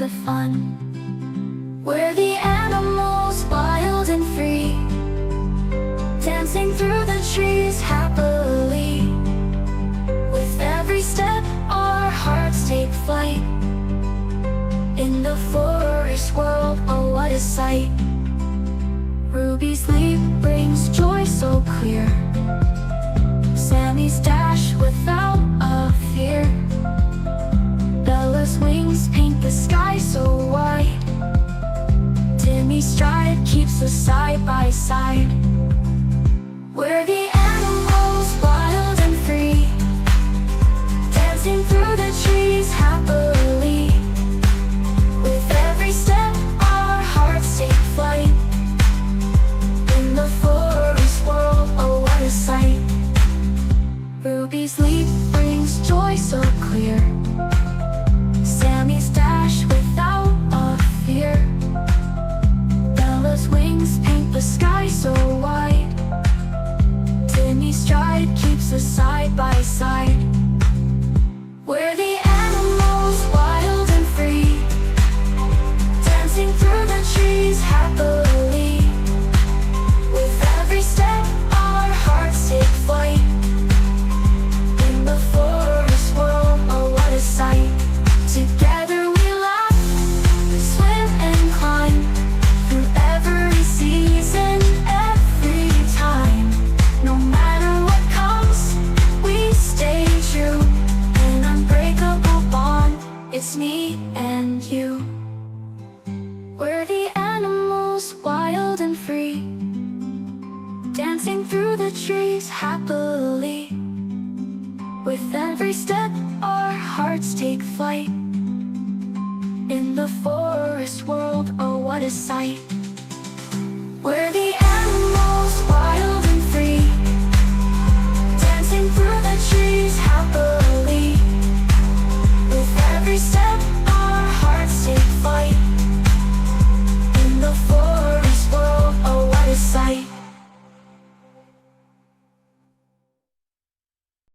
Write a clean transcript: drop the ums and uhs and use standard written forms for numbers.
of fun. We're the animals, wild and free, dancing through the trees happily. With every step, our hearts take flight. In the forest world, oh what a sight. Ruby's leap brings joy so clear, Sammy's dash without a fear. Bella's wings paint the sky so wide, Timmy's stride keeps us side by side. We're the animals, wild and free, dancing through the trees happily. With every step, our hearts take flight. In the forest world, oh what a sight. Ruby's leap brings joy so clear, Sammy's dash without a fear. Bella's wings paint the sky so wide, Timmy's stride keeps us side by side. We're the animals, wild and free, dancing through the trees happily. With every step, our hearts take flight. In the forest world, oh what a sight. Together we laugh, swim and climb, through every season, every time. No matter what comes, we stay true. An unbreakable bond, it's me and you. We're the animals, wild and free, dancing through the trees happily. With every step, our hearts take flight. In the forest world, oh what a sight. We're the